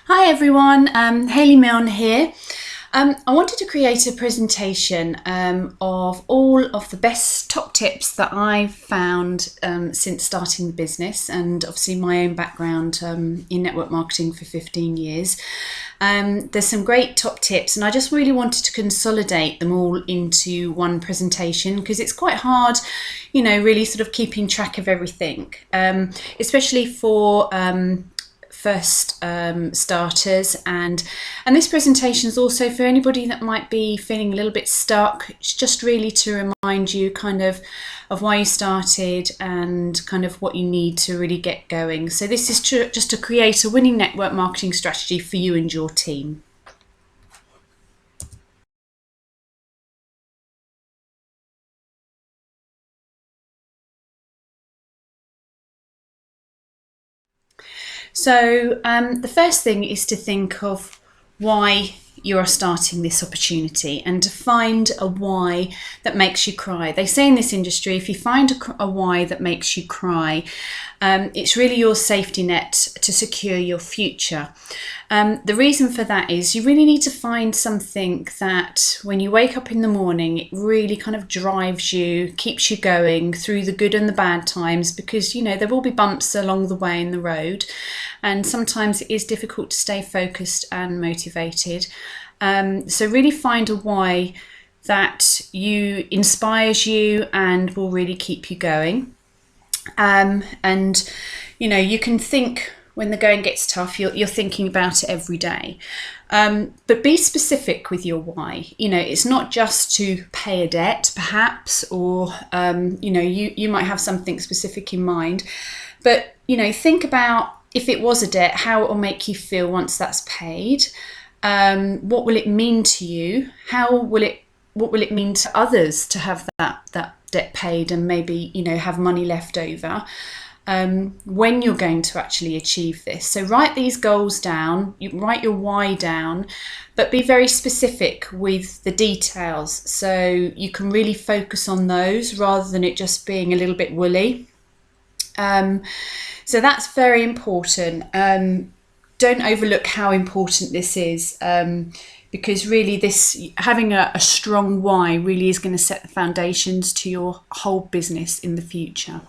Hi everyone, Hayley Milne here. I wanted to create a presentation of all of the best top tips that I've found since starting the business, and obviously my own background in network marketing for 15 years. There's some great top tips, and I just really wanted to consolidate them all into one presentation because it's quite hard, really sort of keeping track of everything, especially for first starters, and this presentation is also for anybody that might be feeling a little bit stuck. It's just really to remind you kind of why you started and kind of what you need to really get going. So this is just to create a winning network marketing strategy for you and your team. So the first thing is to think of why you are starting this opportunity and to find a why that makes you cry. They say in this industry, if you find a why that makes you cry, it's really your safety net to secure your future. The reason for that is you really need to find something that when you wake up in the morning, it really kind of drives you, keeps you going through the good and the bad times, because there will be bumps along the way in the road, and sometimes it is difficult to stay focused and motivated. So really find a why that inspires you and will really keep you going. And you can think when the going gets tough, you're thinking about it every day. But be specific with your why. It's not just to pay a debt, perhaps, or you might have something specific in mind. But think about, if it was a debt, how it will make you feel once that's paid. What will it mean to you? What will it mean to others to have that debt paid and maybe have money left over when you're going to actually achieve this? So write these goals down, write your why down, but be very specific with the details so you can really focus on those rather than it just being a little bit woolly. So that's very important. Don't overlook how important this is, because really having a strong why really is going to set the foundations to your whole business in the future.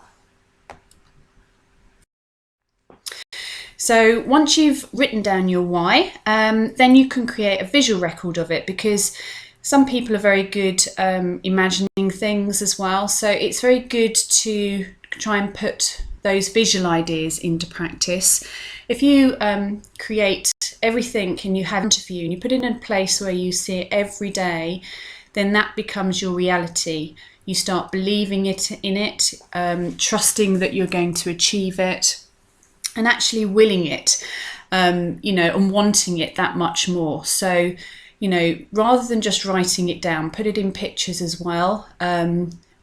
So once you've written down your why, then you can create a visual record of it, because some people are very good imagining things as well. So it's very good to try and put those visual ideas into practice. If you create everything and you have it in front of you and you put it in a place where you see it every day, then that becomes your reality. You start believing in it, trusting that you're going to achieve it, and actually willing it, and wanting it that much more. So, rather than just writing it down, put it in pictures as well.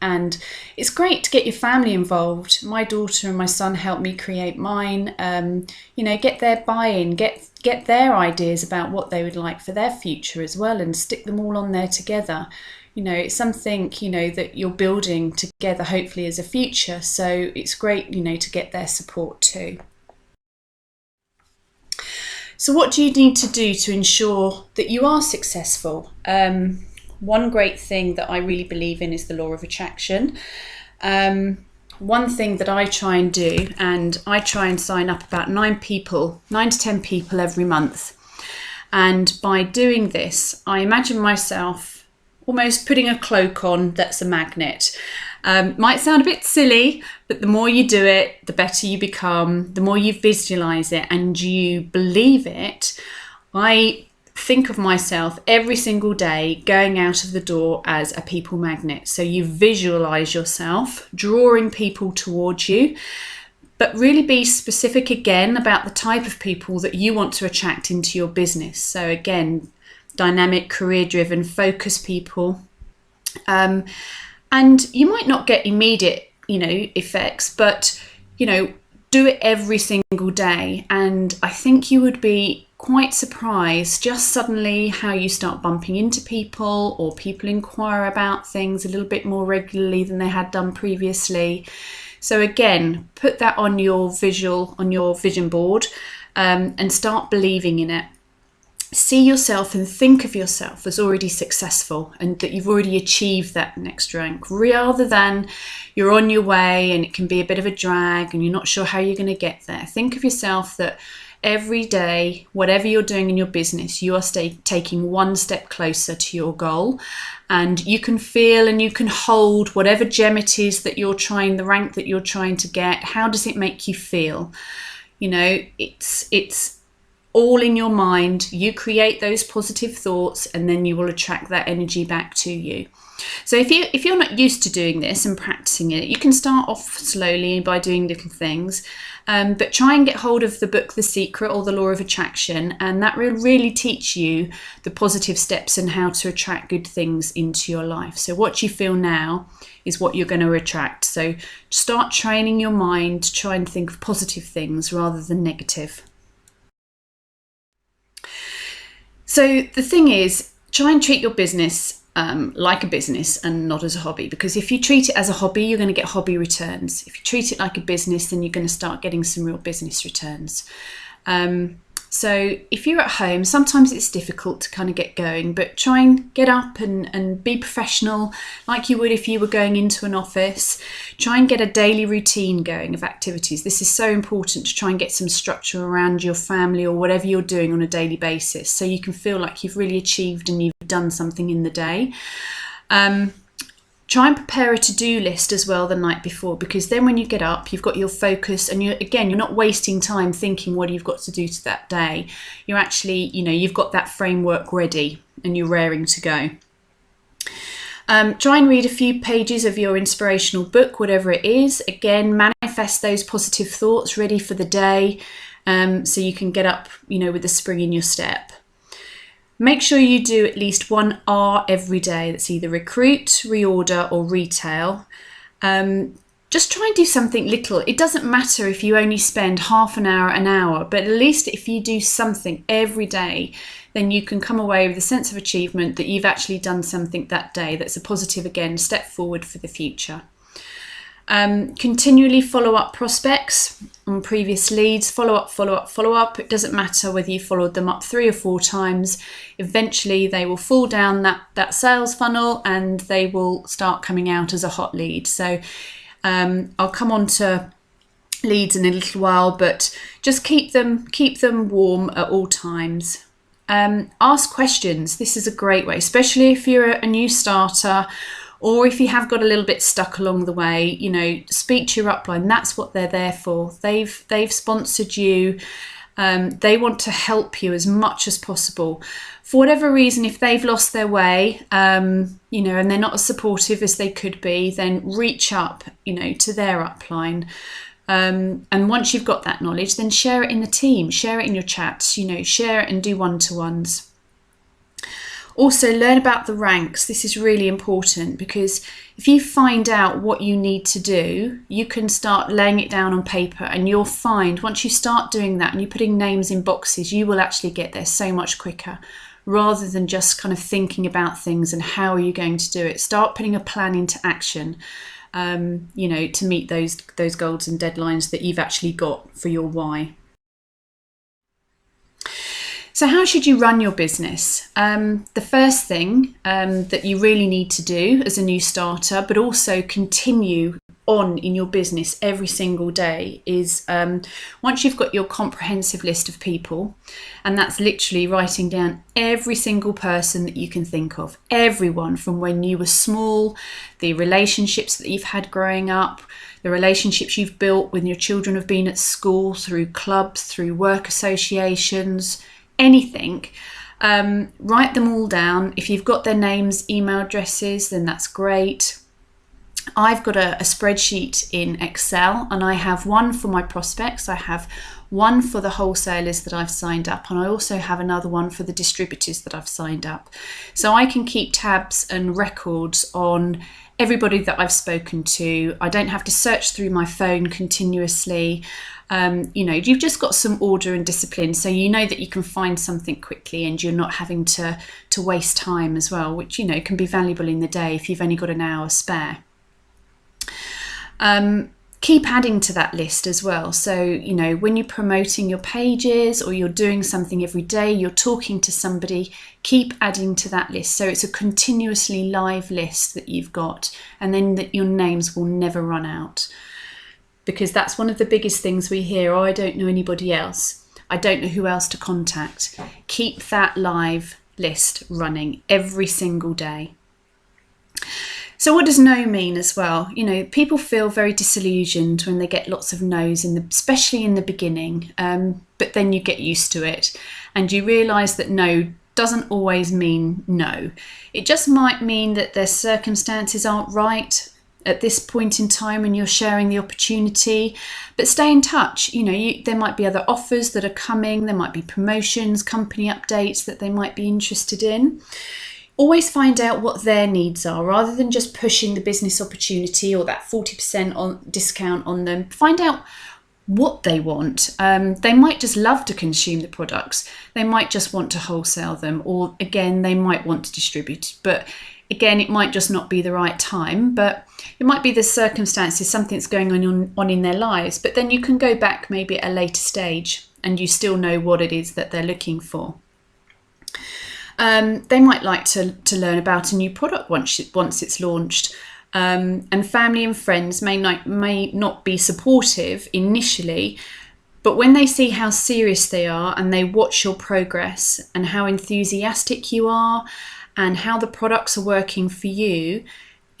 And it's great to get your family involved. My daughter and my son helped me create mine. Get their buy-in, get their ideas about what they would like for their future as well, and stick them all on there together. It's something, that you're building together, hopefully, as a future. So it's great, to get their support too. So what do you need to do to ensure that you are successful? One great thing that I really believe in is the law of attraction. One thing that I try and do, and I try and sign up about 9 to 10 people every month. And by doing this, I imagine myself almost putting a cloak on that's a magnet. Might sound a bit silly, but the more you do it, the better you become, the more you visualize it and you believe it. I think of myself every single day going out of the door as a people magnet. So you visualize yourself drawing people towards you, but really be specific again about the type of people that you want to attract into your business. So again, dynamic, career-driven, focused people. And you might not get immediate, effects, but, do it every single day. And I think you would be quite surprised just suddenly how you start bumping into people, or people inquire about things a little bit more regularly than they had done previously. So again, put that on your vision board. and start believing in it. See yourself and think of yourself as already successful and that you've already achieved that next rank, rather than you're on your way and it can be a bit of a drag and you're not sure how you're going to get there. Think of yourself that every day, whatever you're doing in your business, you are taking one step closer to your goal, and you can feel and you can hold whatever gem it is that you're trying, the rank that you're trying to get. How does it make you feel? You know, it's all in your mind. You create those positive thoughts and then you will attract that energy back to you. So if you're not used to doing this and practicing it, you can start off slowly by doing little things, but try and get hold of the book The Secret or The Law of Attraction, and that will really teach you the positive steps and how to attract good things into your life. So what you feel now is what you're going to attract. So start training your mind to try and think of positive things rather than negative. So the thing is, try and treat your business like a business and not as a hobby, because if you treat it as a hobby, you're going to get hobby returns. If you treat it like a business, then you're going to start getting some real business returns. So if you're at home, sometimes it's difficult to kind of get going, but try and get up and be professional like you would if you were going into an office. Try and get a daily routine going of activities. This is so important, to try and get some structure around your family or whatever you're doing on a daily basis, so you can feel like you've really achieved and you've done something in the day. Try and prepare a to-do list as well the night before, because then when you get up, you've got your focus and you're not wasting time thinking what you've got to do to that day. You're actually, you've got that framework ready and you're raring to go. Try and read a few pages of your inspirational book, whatever it is. Again, manifest those positive thoughts ready for the day, so you can get up, with the spring in your step. Make sure you do at least 1 R every day. That's either recruit, reorder or retail. Just try and do something little. It doesn't matter if you only spend half an hour, but at least if you do something every day, then you can come away with a sense of achievement that you've actually done something that day that's a positive, again, step forward for the future. Continually follow up prospects on previous leads. Follow up. It doesn't matter whether you followed them up 3 or 4 times. Eventually they will fall down that sales funnel and they will start coming out as a hot lead. So I'll come on to leads in a little while, but just keep them warm at all times. Ask questions. This is a great way, especially if you're a new starter, or if you have got a little bit stuck along the way. Speak to your upline. That's what they're there for. They've sponsored you. They want to help you as much as possible. For whatever reason, if they've lost their way, and they're not as supportive as they could be, then reach up, to their upline. And once you've got that knowledge, then share it in the team, share it in your chats, share it and do one-to-ones. Also, learn about the ranks. This is really important, because if you find out what you need to do, you can start laying it down on paper, and you'll find once you start doing that and you're putting names in boxes, you will actually get there so much quicker, rather than just kind of thinking about things and how are you going to do it. Start putting a plan into action, to meet those goals and deadlines that you've actually got for your why. So how should you run your business? The first thing that you really need to do as a new starter, but also continue on in your business every single day, is once you've got your comprehensive list of people, and that's literally writing down every single person that you can think of, everyone from when you were small, the relationships that you've had growing up, the relationships you've built when your children have been at school, through clubs, through work associations, anything. Write them all down. If you've got their names, email addresses, then that's great. I've got a spreadsheet in Excel, and I have one for my prospects. I have one for the wholesalers that I've signed up, and I also have another one for the distributors that I've signed up. So I can keep tabs and records on everybody that I've spoken to. I don't have to search through my phone continuously. You've just got some order and discipline, so you know that you can find something quickly and you're not having to waste time as well, which can be valuable in the day if you've only got an hour spare. keep adding to that list as well. So, when you're promoting your pages or you're doing something every day, you're talking to somebody, keep adding to that list. So it's a continuously live list that you've got, and then that your names will never run out. Because that's one of the biggest things we hear: oh, I don't know anybody else. I don't know who else to contact. Keep that live list running every single day. So what does no mean as well? People feel very disillusioned when they get lots of no's, especially in the beginning, but then you get used to it and you realise that no doesn't always mean no. It just might mean that their circumstances aren't right at this point in time when you're sharing the opportunity, but stay in touch. There might be other offers that are coming, there might be promotions, company updates that they might be interested in. Always find out what their needs are, rather than just pushing the business opportunity or that 40% discount on them. Find out what they want. They might just love to consume the products. They might just want to wholesale them, or again, they might want to distribute. But again, it might just not be the right time, but it might be the circumstances, something's going on in their lives. But then you can go back maybe at a later stage and you still know what it is that they're looking for. They might like to learn about a new product once it's launched, and family and friends may not be supportive initially, but when they see how serious they are and they watch your progress and how enthusiastic you are and how the products are working for you,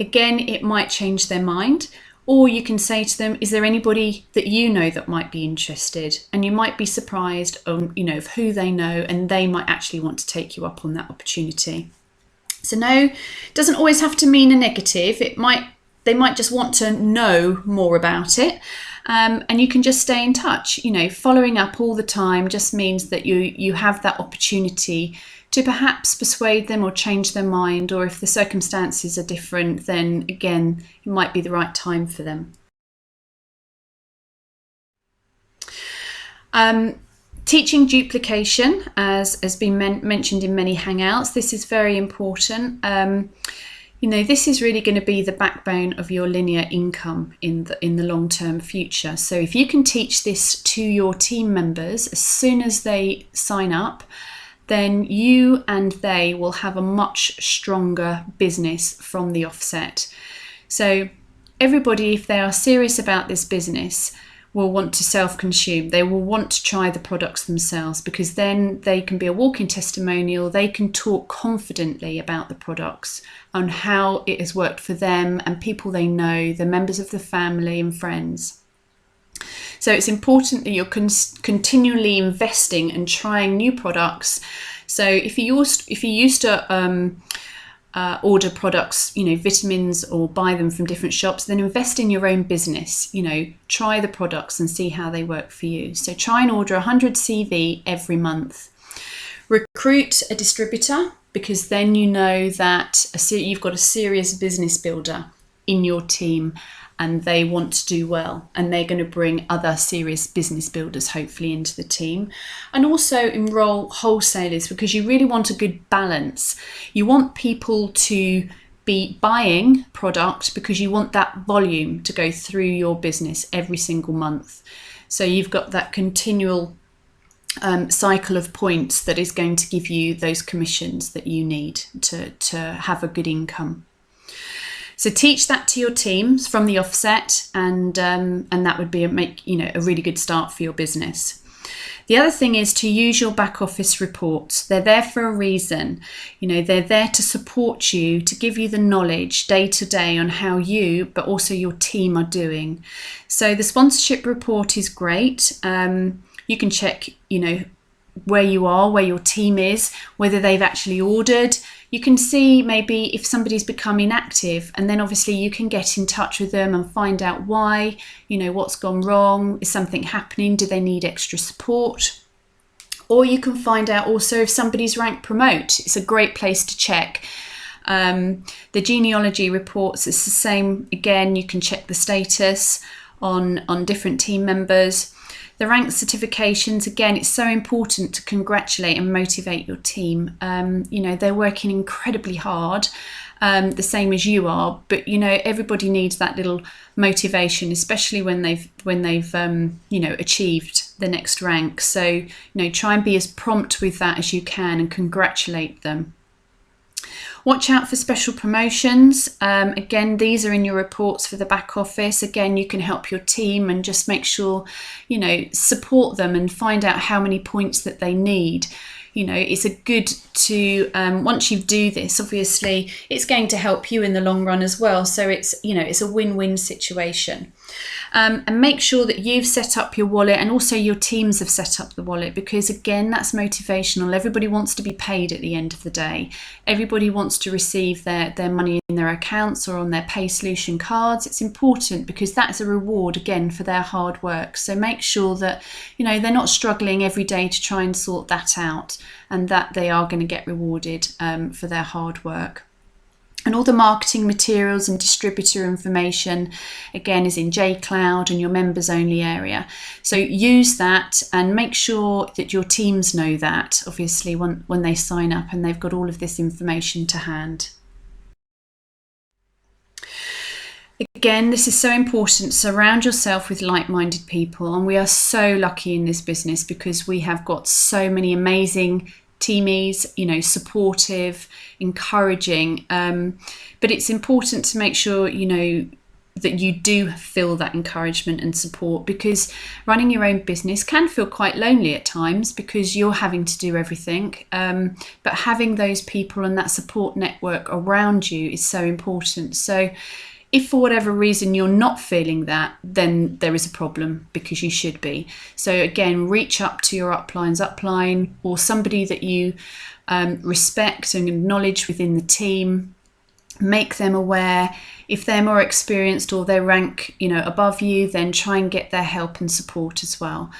again, it might change their mind. Or you can say to them, is there anybody that you know that might be interested? And you might be surprised of who they know, and they might actually want to take you up on that opportunity. So no, doesn't always have to mean a negative. They might just want to know more about it. And you can just stay in touch. Following up all the time just means that you have that opportunity to perhaps persuade them or change their mind, or if the circumstances are different, then again, it might be the right time for them. Teaching duplication, as has been mentioned in many Hangouts, this is very important. This is really going to be the backbone of your linear income in the long-term future. So if you can teach this to your team members as soon as they sign up, then you and they will have a much stronger business from the offset. So everybody, if they are serious about this business, will want to self-consume. They will want to try the products themselves, because then they can be a walking testimonial. They can talk confidently about the products and how it has worked for them and people they know, the members of the family and friends. So it's important that you're continually investing and trying new products. So if you used to order products, vitamins, or buy them from different shops, then invest in your own business. Try the products and see how they work for you. So try and order 100 CV every month. Recruit a distributor, because then you know that you've got a serious business builder in your team, and they want to do well, and they're going to bring other serious business builders hopefully into the team. And also enroll wholesalers, because you really want a good balance. You want people to be buying product because you want that volume to go through your business every single month. So you've got that continual cycle of points that is going to give you those commissions that you need to have a good income. So teach that to your teams from the offset, and that would be a really good start for your business. The other thing is to use your back office reports. They're there for a reason. They're there to support you, to give you the knowledge day to day on how you, but also your team, are doing. So the sponsorship report is great. You can check, where you are, where your team is, whether they've actually ordered. You can see maybe if somebody's become inactive, and then obviously you can get in touch with them and find out why, what's gone wrong, is something happening, do they need extra support? Or you can find out also if somebody's ranked promote. It's a great place to check. The genealogy reports, it's the same. Again, you can check the status on different team members. The rank certifications, again, it's so important to congratulate and motivate your team. They're working incredibly hard, the same as you are, but everybody needs that little motivation, especially when they've achieved the next rank. So try and be as prompt with that as you can and congratulate them. Watch out for special promotions. Again, these are in your reports for the back office. Again, you can help your team and just make sure, support them and find out how many points that they need. It's a good to, once you do this, obviously it's going to help you in the long run as well. So it's a win-win situation. And make sure that you've set up your wallet and also your teams have set up the wallet, because again, that's motivational. Everybody wants to be paid at the end of the day. Everybody wants to receive their money in their accounts or on their Pay Solution cards. It's important because that's a reward again for their hard work. So make sure that they're not struggling every day to try and sort that out, and that they are going to get rewarded for their hard work. And all the marketing materials and distributor information, again, is in JCloud and your members only area. So use that and make sure that your teams know that, obviously, when they sign up and they've got all of this information to hand. Again, this is so important. Surround yourself with like-minded people. And we are so lucky in this business because we have got so many amazing teamies, supportive, encouraging, but it's important to make sure that you do feel that encouragement and support, because running your own business can feel quite lonely at times because you're having to do everything, but having those people and that support network around you is so important. So if for whatever reason you're not feeling that, then there is a problem, because you should be. So again, reach up to your upline's upline or somebody that you respect and acknowledge within the team. Make them aware. If they're more experienced or they rank above you, then try and get their help and support as well.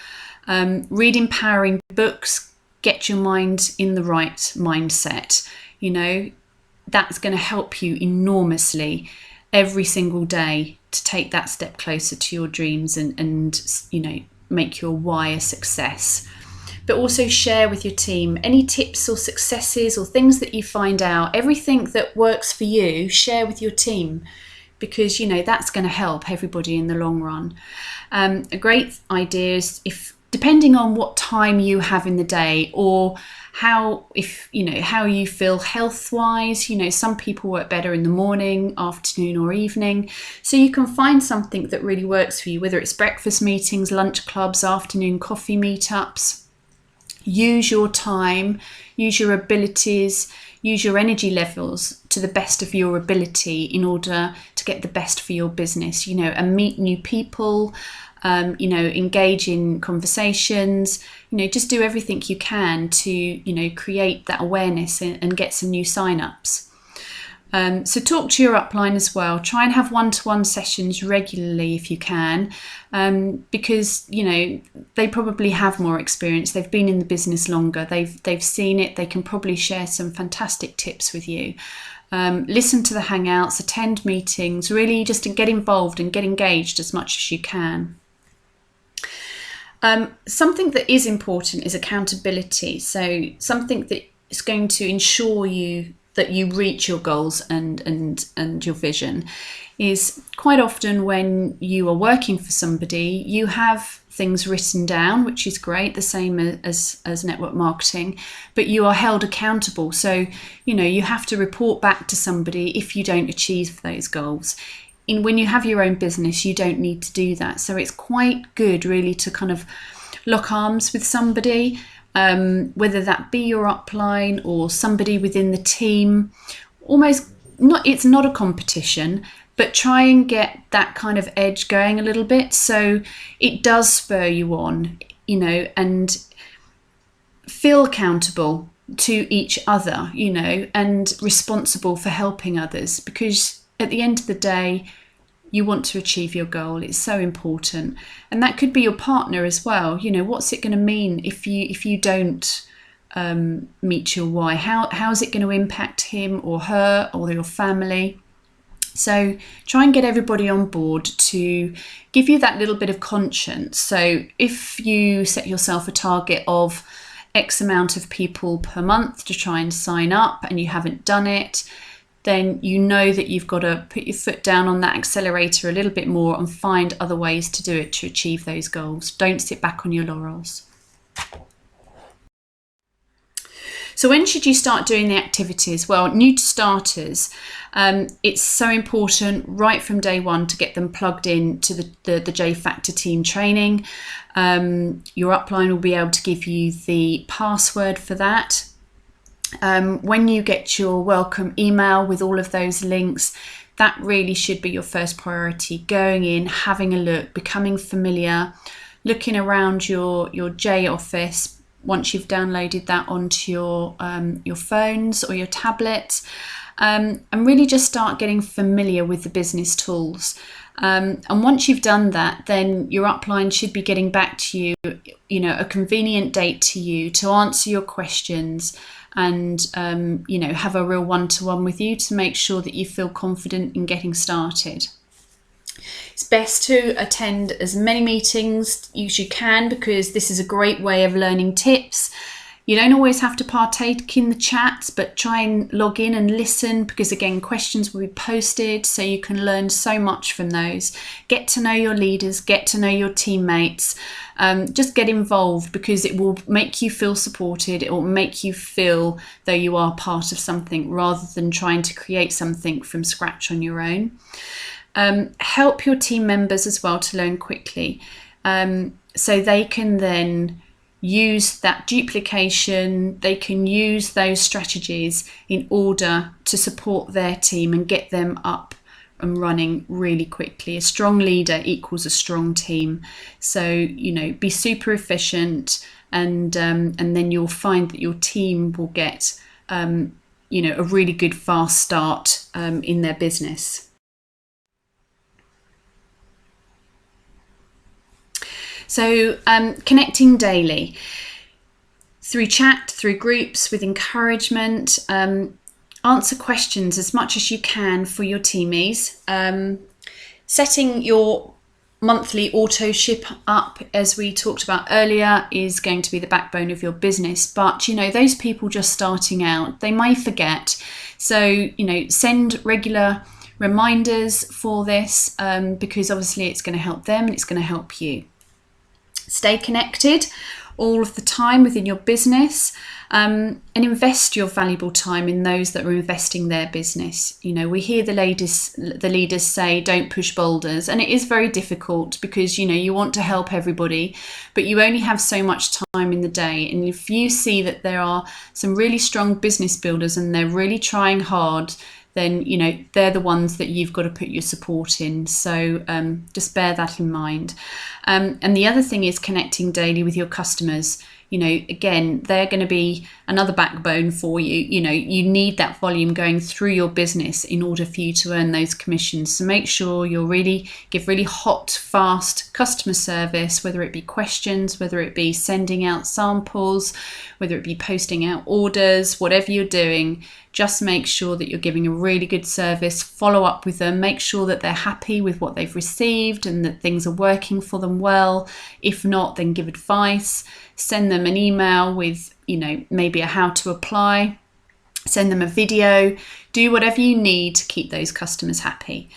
Read empowering books. Get your mind in the right mindset. That's going to help you enormously every single day to take that step closer to your dreams and make your why a success. But also share with your team any tips or successes or things that you find out. Everything that works for you, share with your team, because that's going to help everybody in the long run. A great idea is, if depending on what time you have in the day or how you feel health wise, some people work better in the morning, afternoon or evening. So you can find something that really works for you, whether it's breakfast meetings, lunch clubs, afternoon coffee meetups. Use your time, use your abilities, use your energy levels to the best of your ability in order to get the best for your business, and meet new people, engage in conversations, just do everything you can to, create that awareness and get some new sign-ups. So talk to your upline as well. Try and have one-to-one sessions regularly if you can, because they probably have more experience. They've been in the business longer. They've seen it. They can probably share some fantastic tips with you. Listen to the hangouts, attend meetings. Really, just to get involved and get engaged as much as you can. Something that is important is accountability. So something that is going to ensure that you reach your goals and your vision is, quite often when you are working for somebody, you have things written down, which is great, the same as network marketing, but you are held accountable. So, you have to report back to somebody if you don't achieve those goals. When you have your own business, you don't need to do that. So it's quite good really to kind of lock arms with somebody, whether that be your upline or somebody within the team. It's not a competition, but try and get that kind of edge going a little bit, so it does spur you on, and feel accountable to each other, and responsible for helping others, because at the end of the day, you want to achieve your goal. It's so important. And that could be your partner as well. What's it going to mean if you don't meet your why? How is it going to impact him or her or your family? So try and get everybody on board to give you that little bit of conscience. So if you set yourself a target of X amount of people per month to try and sign up and you haven't done it, then you know that you've got to put your foot down on that accelerator a little bit more and find other ways to do it to achieve those goals. Don't sit back on your laurels. So when should you start doing the activities? Well, new to starters, it's so important right from day one to get them plugged in to the J Factor team training. Your upline will be able to give you the password for that. When you get your welcome email with all of those links, that really should be your first priority. Going in, having a look, becoming familiar, looking around your J office once you've downloaded that onto your phones or your tablets, and really just start getting familiar with the business tools. And once you've done that, then your upline should be getting back to you, a convenient date to you to answer your questions and, have a real one-to-one with you to make sure that you feel confident in getting started. It's best to attend as many meetings as you can, because this is a great way of learning tips. You don't always have to partake in the chats, but try and log in and listen, because again, questions will be posted, so you can learn so much from those. Get to know your leaders, get to know your teammates, just get involved, because it will make you feel supported. It will make you feel though you are part of something rather than trying to create something from scratch on your own. Help your team members as well to learn quickly, so they can then use that duplication, they can use those strategies in order to support their team and get them up and running really quickly. A strong leader equals a strong team. So, be super efficient, and then you'll find that your team will get, a really good fast start in their business. So connecting daily through chat, through groups, with encouragement. Answer questions as much as you can for your teamies. Setting your monthly auto ship up, as we talked about earlier, is going to be the backbone of your business. But, those people just starting out, they may forget. So, send regular reminders for this, because obviously it's going to help them and it's going to help you. Stay connected all of the time within your business, and invest your valuable time in those that are investing their business. We hear the leaders say, don't push boulders, and it is very difficult, because you want to help everybody, but you only have so much time in the day. And if you see that there are some really strong business builders and they're really trying hard, then they're the ones that you've got to put your support in. So just bear that in mind. And the other thing is connecting daily with your customers. Again, they're going to be another backbone for you. You need that volume going through your business in order for you to earn those commissions. So make sure give really hot, fast customer service, whether it be questions, whether it be sending out samples, whether it be posting out orders, whatever you're doing. Just make sure that you're giving a really good service. Follow up with them. Make sure that they're happy with what they've received and that things are working for them well. If not, then give advice. Send them an email with, maybe a how to apply. Send them a video. Do whatever you need to keep those customers happy.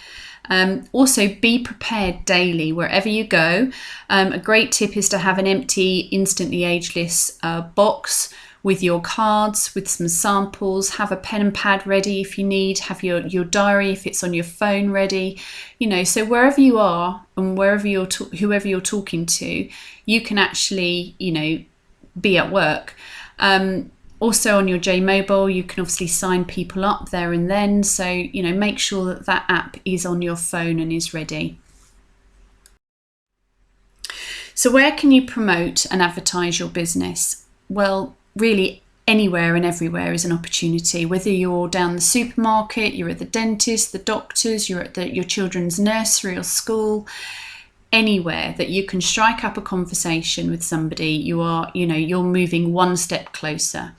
Also, be prepared daily wherever you go. A great tip is to have an empty, instantly ageless box with your cards, with some samples. Have a pen and pad ready if you need. Have your diary if it's on your phone ready. So wherever you are and whoever you're talking to, you can actually, be at work. Also on your J Mobile, you can obviously sign people up there and then. So, make sure that app is on your phone and is ready. So where can you promote and advertise your business? Well, really anywhere and everywhere is an opportunity. Whether you're down the supermarket, you're at the dentist, the doctors, you're at your children's nursery or school, anywhere that you can strike up a conversation with somebody, you're moving one step closer.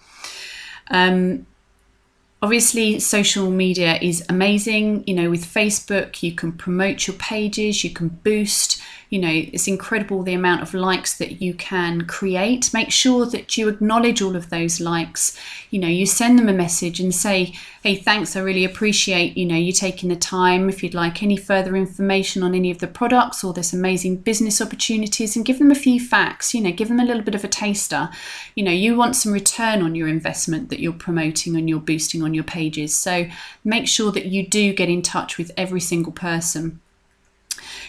Obviously, social media is amazing. With Facebook, you can promote your pages, you can boost It's incredible the amount of likes that you can create. Make sure that you acknowledge all of those likes. You send them a message and say, hey, thanks, I really appreciate, you taking the time. If you'd like any further information on any of the products or this amazing business opportunities, and give them a few facts, give them a little bit of a taster. You want some return on your investment that you're promoting and you're boosting on your pages. So make sure that you do get in touch with every single person.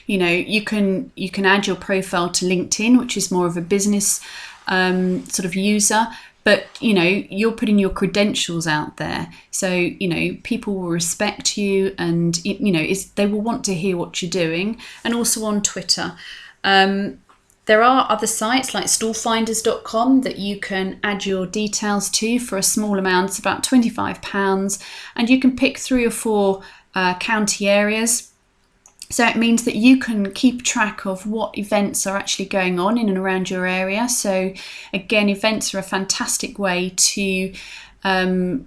You can add your profile to LinkedIn, which is more of a business sort of user, but you're putting your credentials out there, so people will respect you, and they will want to hear what you're doing. And also on Twitter, there are other sites like stallfinders.com that you can add your details to for a small amount. It's about £25, and you can pick 3 or 4 county areas. So it means that you can keep track of what events are actually going on in and around your area. So again, events are a fantastic way to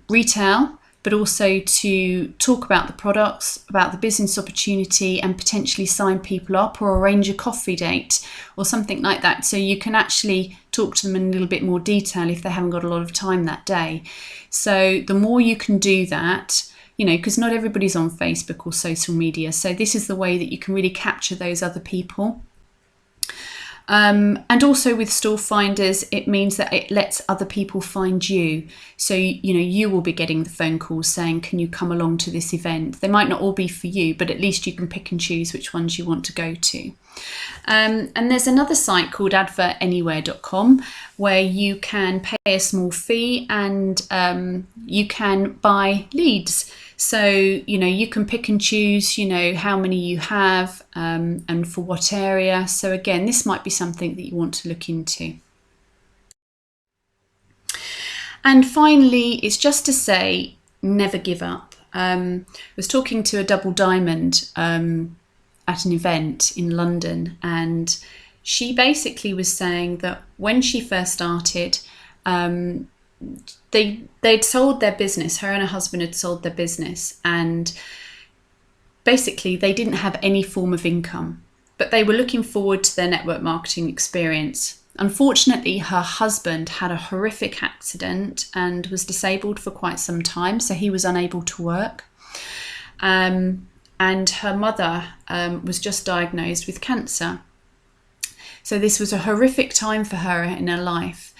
retail, but also to talk about the products, about the business opportunity, and potentially sign people up or arrange a coffee date or something like that. So you can actually talk to them in a little bit more detail if they haven't got a lot of time that day. So the more you can do that, because not everybody's on Facebook or social media. So this is the way that you can really capture those other people. And also with Stall Finders, it means that it lets other people find you. So, you will be getting the phone calls saying, can you come along to this event? They might not all be for you, but at least you can pick and choose which ones you want to go to. And there's another site called advertanywhere.com where you can pay a small fee and you can buy leads. So, you can pick and choose, how many you have and for what area. So again, this might be something that you want to look into. And finally, it's just to say, never give up. I was talking to a double diamond at an event in London, and she basically was saying that when she first started, they'd sold their business. Her and her husband had sold their business, and basically they didn't have any form of income, but they were looking forward to their network marketing experience. Unfortunately, her husband had a horrific accident and was disabled for quite some time, so he was unable to work. And her mother was just diagnosed with cancer. So this was a horrific time for her in her life.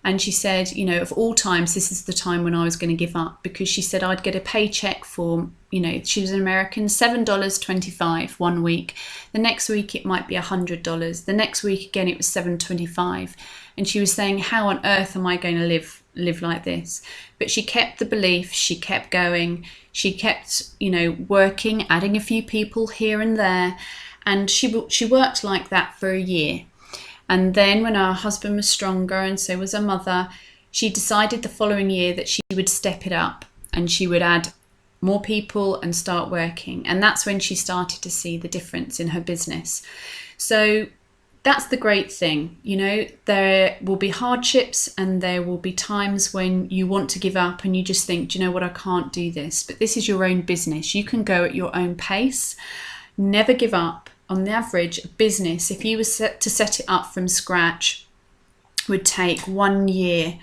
And she said, of all times, this is the time when I was going to give up, because she said I'd get a paycheck for, she was an American, $7.25 one week. The next week it might be $100. The next week again it was $7.25. And she was saying, how on earth am I going to live like this? But she kept the belief, she kept going, she kept, working, adding a few people here and there. And she worked like that for a year. And then when her husband was stronger and so was her mother, she decided the following year that she would step it up and she would add more people and start working. And that's when she started to see the difference in her business. So that's the great thing. There will be hardships and there will be times when you want to give up and you just think, do you know what, I can't do this. But this is your own business. You can go at your own pace. Never give up. On the average, a business, if you were to set it up from scratch, would take 1 year,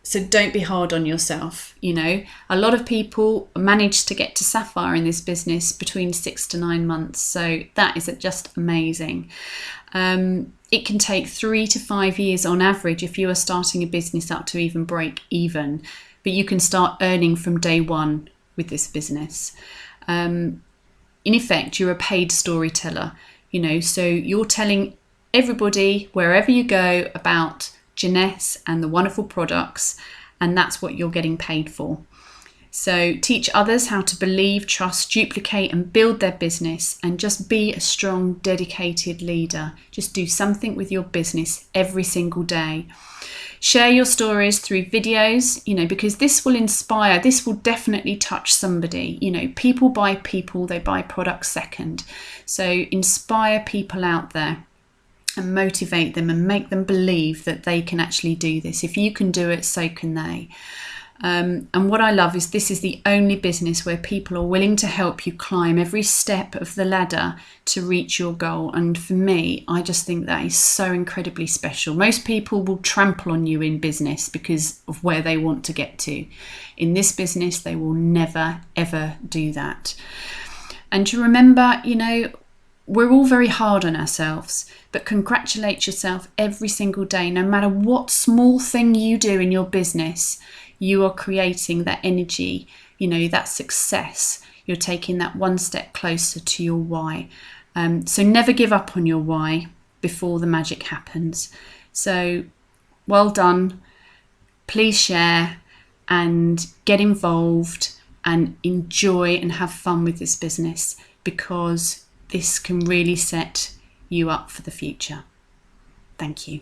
so don't be hard on yourself. A lot of people manage to get to Sapphire in this business between 6 to 9 months. So that is just amazing. It can take 3 to 5 years on average if you are starting a business up to even break even, but you can start earning from day one with this business. In effect, you're a paid storyteller, so you're telling everybody wherever you go about Jeunesse and the wonderful products, and that's what you're getting paid for. So teach others how to believe, trust, duplicate and build their business, and just be a strong, dedicated leader. Just do something with your business every single day. Share your stories through videos, because this will inspire, this will definitely touch somebody. People buy people, they buy products second. So inspire people out there and motivate them and make them believe that they can actually do this. If you can do it, so can they. And what I love is this is the only business where people are willing to help you climb every step of the ladder to reach your goal. And for me, I just think that is so incredibly special. Most people will trample on you in business because of where they want to get to. In this business, they will never, ever do that. And to remember, we're all very hard on ourselves, but congratulate yourself every single day. No matter what small thing you do in your business, you are creating that energy, that success. You're taking that one step closer to your why. So never give up on your why before the magic happens. So well done. Please share and get involved and enjoy and have fun with this business, because this can really set you up for the future. Thank you.